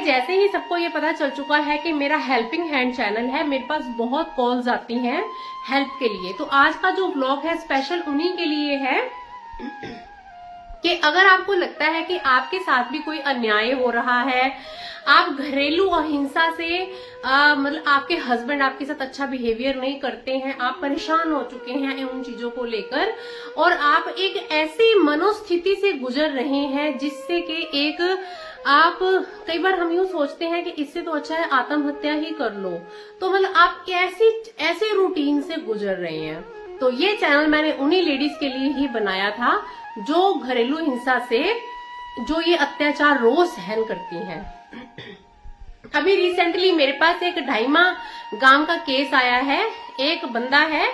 जैसे ही सबको ये पता चल चुका है कि मेरा हेल्पिंग हैंड चैनल है, मेरे पास बहुत कॉल्स आती हैं हेल्प के लिए। तो आज का जो व्लॉग है स्पेशल उन्हीं के लिए है कि अगर आपको लगता है कि आपके साथ भी कोई अन्याय हो रहा है, आप घरेलू अहिंसा से मतलब आपके हस्बैंड आपके साथ अच्छा बिहेवियर नहीं करते हैं, आप परेशान हो चुके हैं उन चीजों को लेकर, और आप एक ऐसी मनोस्थिति से गुजर रहे हैं जिससे कि एक आप कई बार हम यूं सोचते हैं कि इससे तो अच्छा है आत्महत्या ही कर लो। तो मतलब आप ऐसे रूटीन से गुजर रहे हैं। तो ये चैनल मैंने उन्हीं लेडीज के लिए ही बनाया था जो घरेलू हिंसा से जो ये अत्याचार रोज सहन करती हैं। अभी रिसेंटली मेरे पास एक ढाईमा गांव का केस आया है। एक बंदा है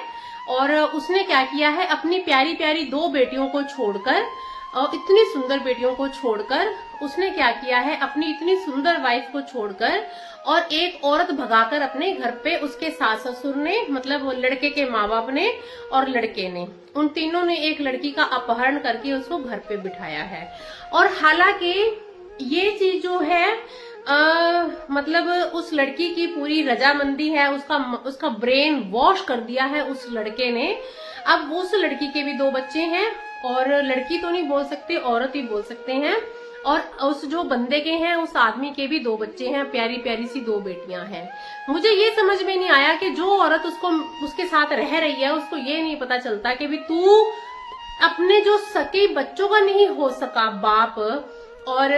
और उसने क्या किया है, अपनी प्यारी प्यारी 2 बेटियों को छोड़कर, और इतनी सुंदर बेटियों को छोड़कर उसने क्या किया है, अपनी इतनी सुंदर वाइफ को छोड़कर और एक औरत भगाकर अपने घर पे उसके सास ससुर ने, मतलब लड़के के माँ बाप ने और लड़के ने, उन तीनों ने एक लड़की का अपहरण करके उसको घर पे बिठाया है। और हालांकि ये चीज जो है मतलब उस लड़की की पूरी रजामंदी है, उसका ब्रेन वॉश कर दिया है उस लड़के ने। अब उस लड़की के भी 2 बच्चे हैं, और लड़की तो नहीं बोल सकते, औरत ही बोल सकते हैं, और उस जो बंदे के हैं उस आदमी के भी 2 बच्चे हैं, प्यारी प्यारी सी 2 बेटियां हैं। मुझे ये समझ में नहीं आया कि जो औरत उसके साथ रह रही है उसको ये नहीं पता चलता कि भी तू अपने जो सके बच्चों का नहीं हो सका बाप, और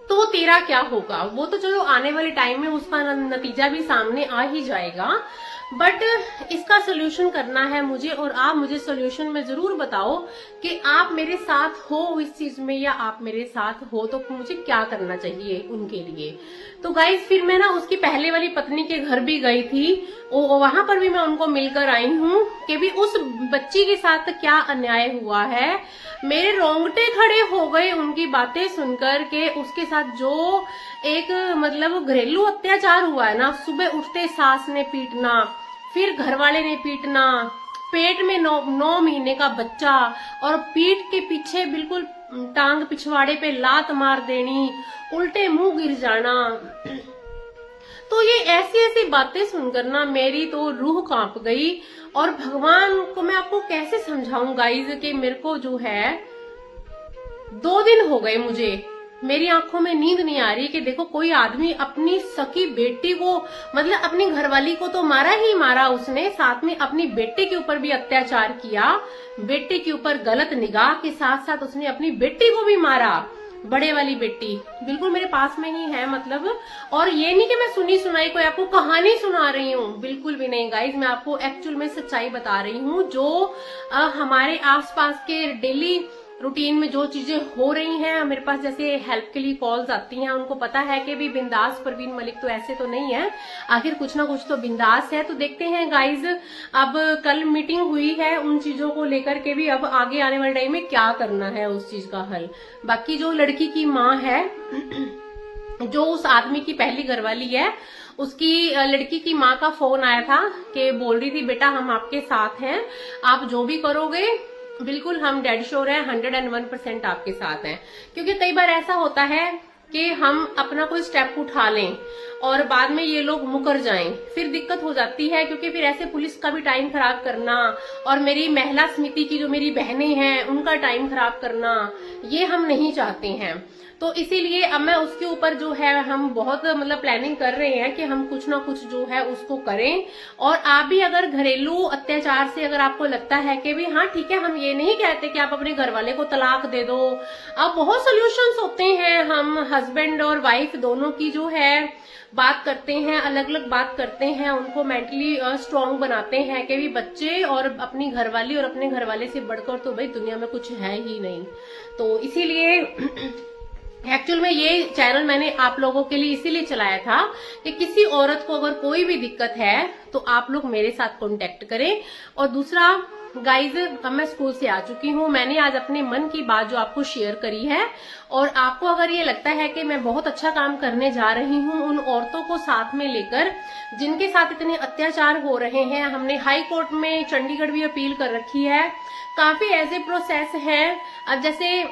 तो तेरा क्या होगा। वो तो चलो आने वाले टाइम में उसका नतीजा भी सामने आ ही जाएगा, बट इसका सोल्यूशन करना है मुझे, और आप मुझे सोल्यूशन में जरूर बताओ कि आप मेरे साथ हो इस चीज में या आप मेरे साथ हो तो मुझे क्या करना चाहिए उनके लिए। तो गाइस फिर मैं ना उसकी पहले वाली पत्नी के घर भी गई थी, वहां पर भी मैं उनको मिलकर आई हूँ कि भी उस बच्ची के साथ क्या अन्याय हुआ है। मेरे रोंगटे खड़े हो गए उनकी बातें सुनकर के उसके साथ जो एक मतलब घरेलू अत्याचार हुआ है ना, सुबह उठते सास ने पीटना, फिर घर वाले ने पीटना, पेट में 9 महीने का बच्चा, और पीठ के पीछे बिल्कुल टांग पिछवाड़े पे लात मार देनी, उल्टे मुंह गिर जाना। तो ये ऐसी बातें सुनकर ना मेरी तो रूह कांप गई। और भगवान को मैं आपको कैसे समझाऊं गाइज कि मेरे को जो है 2 दिन हो गए मुझे मेरी आंखों में नींद नहीं आ रही कि देखो कोई आदमी अपनी सकी बेटी को, मतलब अपनी घरवाली को तो मारा ही मारा उसने, साथ में अपनी बेटे के ऊपर भी अत्याचार किया, बेटे के ऊपर गलत निगाह के साथ साथ उसने अपनी बेटी को भी मारा, बड़े वाली बेटी बिल्कुल मेरे पास में ही है मतलब। और ये नहीं कि मैं सुनी सुनाई कोई आपको कहानी सुना रही हूँ, बिल्कुल भी नहीं गाइज, मैं आपको एक्चुअल में सच्चाई बता रही हूँ जो हमारे आसपास के डेली रूटीन में जो चीजें हो रही हैं। मेरे पास जैसे हेल्प के लिए कॉल्स आती हैं, उनको पता है कि भी बिंदास परवीन मलिक तो ऐसे तो नहीं है, आखिर कुछ ना कुछ तो बिंदास है। तो देखते हैं गाइज, अब कल मीटिंग हुई है उन चीजों को लेकर के भी, अब आगे आने वाले टाइम में क्या करना है उस चीज का हल। बाकी जो लड़की की माँ है जो उस आदमी की पहली घरवाली है, उसकी लड़की की माँ का फोन आया था कि बोल रही थी बेटा हम आपके साथ हैं, आप जो भी करोगे बिल्कुल हम डेड श्योर है, 101% आपके साथ हैं। क्योंकि कई बार ऐसा होता है कि हम अपना कोई स्टेप उठा लें और बाद में ये लोग मुकर जाएं, फिर दिक्कत हो जाती है। क्योंकि फिर ऐसे पुलिस का भी टाइम खराब करना और मेरी महिला समिति की जो मेरी बहनें हैं उनका टाइम खराब करना, ये हम नहीं चाहते हैं। तो इसीलिए अब मैं उसके ऊपर जो है हम बहुत मतलब प्लानिंग कर रहे हैं कि हम कुछ ना कुछ जो है उसको करें। और आप भी अगर घरेलू अत्याचार से अगर आपको लगता है कि भी हाँ ठीक है, हम ये नहीं कहते कि आप अपने घर वाले को तलाक दे दो, अब बहुत सोल्यूशंस होते हैं। हम हस्बैंड और वाइफ दोनों की जो है बात करते हैं, अलग अलग बात करते हैं, उनको मेंटली स्ट्रांग बनाते हैं कि भी बच्चे और अपनी घरवाली और अपने घरवाले से बढ़कर तो भाई दुनिया में कुछ है ही नहीं। तो इसीलिए एक्चुअल में ये चैनल मैंने आप लोगों के लिए इसीलिए चलाया था कि किसी औरत को अगर कोई भी दिक्कत है तो आप लोग मेरे साथ कांटेक्ट करें। और दूसरा गाइज अब मैं स्कूल से आ चुकी हूँ। मैंने आज अपने मन की बात जो आपको शेयर करी है, और आपको अगर ये लगता है कि मैं बहुत अच्छा काम करने जा रही हूँ उन औरतों को साथ में लेकर जिनके साथ इतने अत्याचार हो रहे हैं, हमने हाई कोर्ट में चंडीगढ़ भी अपील कर रखी है, काफी ऐसे प्रोसेस हैं। अब जैसे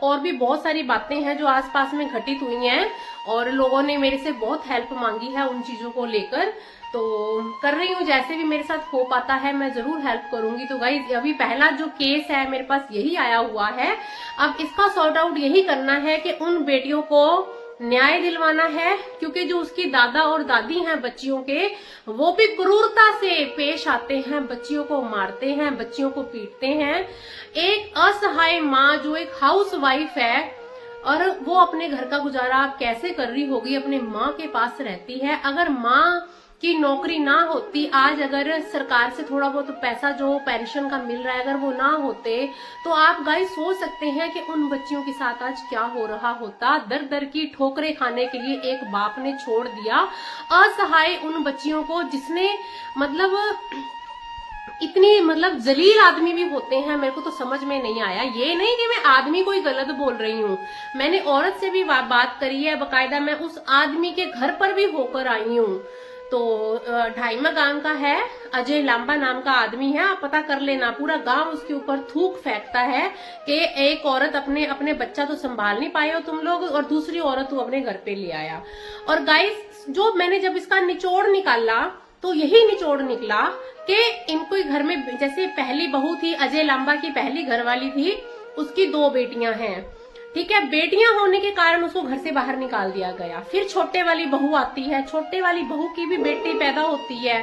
और भी बहुत सारी बातें हैं जो आसपास में घटित हुई हैं और लोगों ने मेरे से बहुत हेल्प मांगी है उन चीजों को लेकर, तो कर रही हूँ। जैसे भी मेरे साथ हो पाता है मैं जरूर हेल्प करूंगी। तो गाइज अभी पहला जो केस है मेरे पास यही आया हुआ है। अब इसका सॉर्ट आउट यही करना है कि उन बेटियों को न्याय दिलवाना है, क्योंकि जो उसकी दादा और दादी हैं बच्चियों के, वो भी क्रूरता से पेश आते हैं, बच्चियों को मारते हैं, बच्चियों को पीटते हैं। एक असहाय माँ जो एक हाउस वाइफ है और वो अपने घर का गुजारा कैसे कर रही होगी, अपने माँ के पास रहती है। अगर माँ की नौकरी ना होती, आज अगर सरकार से थोड़ा बहुत पैसा जो पेंशन का मिल रहा है अगर वो ना होते, तो आप गाइस सोच सकते हैं कि उन बच्चियों के साथ आज क्या हो रहा होता। दर दर की ठोकरें खाने के लिए एक बाप ने छोड़ दिया असहाय उन बच्चियों को, जिसने मतलब इतनी मतलब जलील आदमी भी होते हैं, मेरे को तो समझ में नहीं आया। ये नहीं कि मैं आदमी कोई गलत बोल रही हूँ, मैंने औरत से भी बात करी है, बकायदा मैं उस आदमी के घर पर भी होकर आई हूँ। तो ढाईमा गांव का है, अजय लांबा नाम का आदमी है, आप पता कर लेना। पूरा गांव उसके ऊपर थूक फेंकता है कि एक औरत अपने बच्चा तो संभाल नहीं पाए हो तुम लोग, और दूसरी औरत वो अपने घर पे ले आया। और गाइस जो मैंने जब इसका निचोड़ निकाला तो यही निचोड़ निकला कि इनको घर में, जैसे पहली बहू थी अजय लांबा की पहली घरवाली थी, उसकी 2 बेटियां हैं, ठीक है। बेटियां होने के कारण उसको घर से बाहर निकाल दिया गया। फिर छोटे वाली बहू आती है, छोटे वाली बहू की भी बेटी पैदा होती है,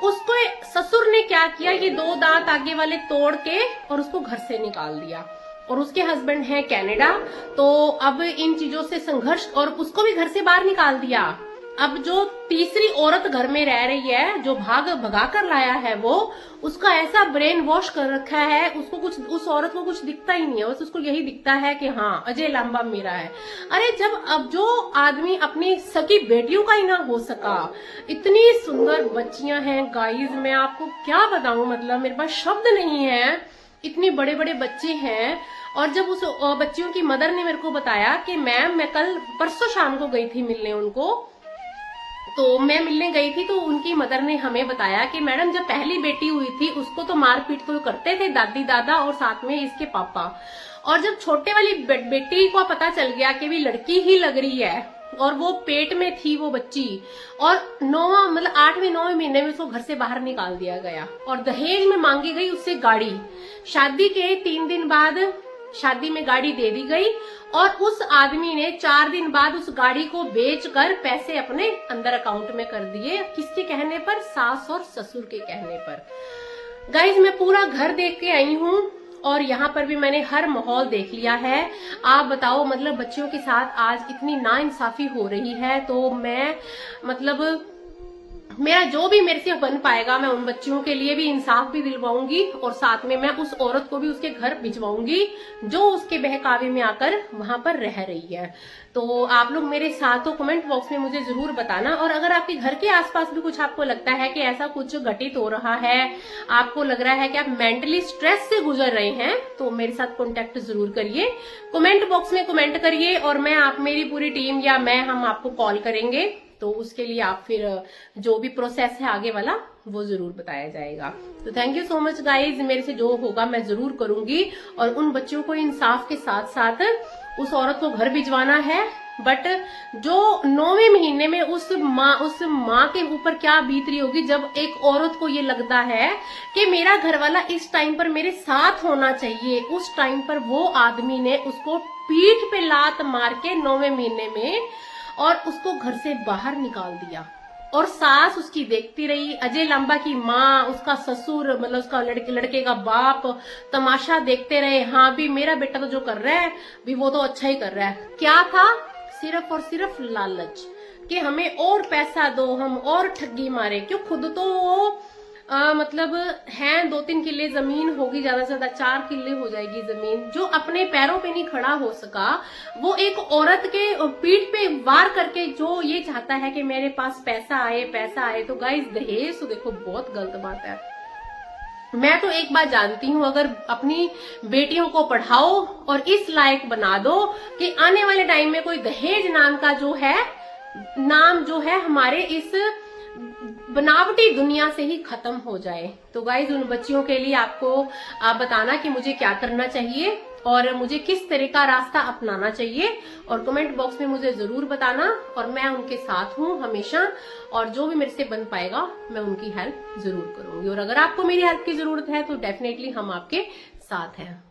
उसको ससुर ने क्या किया, ये 2 दांत आगे वाले तोड़ के और उसको घर से निकाल दिया। और उसके हस्बैंड है कनाडा, तो अब इन चीजों से संघर्ष, और उसको भी घर से बाहर निकाल दिया। अब जो तीसरी औरत घर में रह रही है, जो भगा कर लाया है, वो उसका ऐसा ब्रेन वॉश कर रखा है, उसको कुछ, उस औरत को कुछ दिखता ही नहीं है, बस उसको यही दिखता है कि हाँ अजय लांबा मेरा है। अरे जब अब जो आदमी अपनी सगी बेटियों का ही ना हो सका, इतनी सुंदर बच्चियां हैं गाइस, मैं आपको क्या बताऊं, मतलब मेरे पास शब्द नहीं है, इतने बड़े बड़े बच्चे हैं। और जब उस बच्चियों की मदर ने मेरे को बताया कि मैम मैं कल परसों शाम को गई थी मिलने उनको, तो मैं मिलने गई थी, तो उनकी मदर ने हमें बताया कि मैडम जब पहली बेटी हुई थी उसको तो मारपीट तो करते थे दादी दादा और साथ में इसके पापा, और जब छोटे वाली बेटी को पता चल गया कि भी लड़की ही लग रही है और वो पेट में थी वो बच्ची, और 8वें-9वें महीने में उसको घर से बाहर निकाल दिया गया और दहेज में मांगी गई उससे गाड़ी। शादी के 3 दिन बाद शादी में गाड़ी दे दी गई और उस आदमी ने 4 दिन बाद उस गाड़ी को बेचकर पैसे अपने अंदर अकाउंट में कर दिए। किसके कहने पर? सास और ससुर के कहने पर। गाइज मैं पूरा घर देख के आई हूँ और यहाँ पर भी मैंने हर माहौल देख लिया है। आप बताओ, मतलब बच्चियों के साथ आज इतनी नाइंसाफी हो रही है, तो मैं मतलब मेरा जो भी मेरे से बन पाएगा मैं उन बच्चियों के लिए भी इंसाफ भी दिलवाऊंगी और साथ में मैं उस औरत को भी उसके घर भिजवाऊंगी जो उसके बहकावे में आकर वहां पर रह रही है। तो आप लोग मेरे साथ हो, कमेंट बॉक्स में मुझे जरूर बताना। और अगर आपके घर के आसपास भी कुछ आपको लगता है कि ऐसा कुछ घटित हो रहा है, आपको लग रहा है कि आप मेंटली स्ट्रेस से गुजर रहे हैं, तो मेरे साथ कॉन्टेक्ट जरूर करिए, कमेंट बॉक्स में कमेंट करिए और मेरी पूरी टीम या हम आपको कॉल करेंगे। तो उसके लिए आप फिर जो भी प्रोसेस है आगे वाला वो जरूर बताया जाएगा। तो thank you so much guys, मेरे से जो होगा मैं जरूर करूंगी और उन बच्चों को इंसाफ के साथ साथ उस औरत को घर भिजवाना है। बट जो 9वें महीने में उस माँ के ऊपर क्या बीत रही होगी जब एक औरत को ये लगता है कि मेरा घरवाला इस टाइम पर मेरे साथ होना चाहिए, उस टाइम पर वो आदमी ने उसको पीठ पे लात मार के 9वें महीने में और उसको घर से बाहर निकाल दिया। और सास उसकी देखती रही, अजय लांबा की माँ, उसका ससुर मतलब उसका लड़के का बाप तमाशा देखते रहे। हाँ भी मेरा बेटा तो जो कर रहा है भी वो तो अच्छा ही कर रहा है। क्या था? सिर्फ और सिर्फ लालच कि हमें और पैसा दो, हम और ठगी मारे। क्यों? खुद तो वो मतलब है 2-3 किले जमीन होगी, ज्यादा से ज्यादा 4 किले हो जाएगी जमीन। जो अपने पैरों पे नहीं खड़ा हो सका, वो एक औरत के पीठ पे वार करके जो ये चाहता है कि मेरे पास पैसा आए। तो गाइस दहेज तो देखो बहुत गलत बात है। मैं तो एक बात जानती हूँ, अगर अपनी बेटियों को पढ़ाओ और इस लायक बना दो कि आने वाले टाइम में कोई दहेज नाम का नाम जो है हमारे इस बनावटी दुनिया से ही खत्म हो जाए। तो गाइज उन बच्चियों के लिए आपको बताना कि मुझे क्या करना चाहिए और मुझे किस तरह का रास्ता अपनाना चाहिए, और कमेंट बॉक्स में मुझे जरूर बताना, और मैं उनके साथ हूँ हमेशा, और जो भी मेरे से बन पाएगा मैं उनकी हेल्प जरूर करूंगी। और अगर आपको मेरी हेल्प की जरूरत है तो डेफिनेटली हम आपके साथ हैं।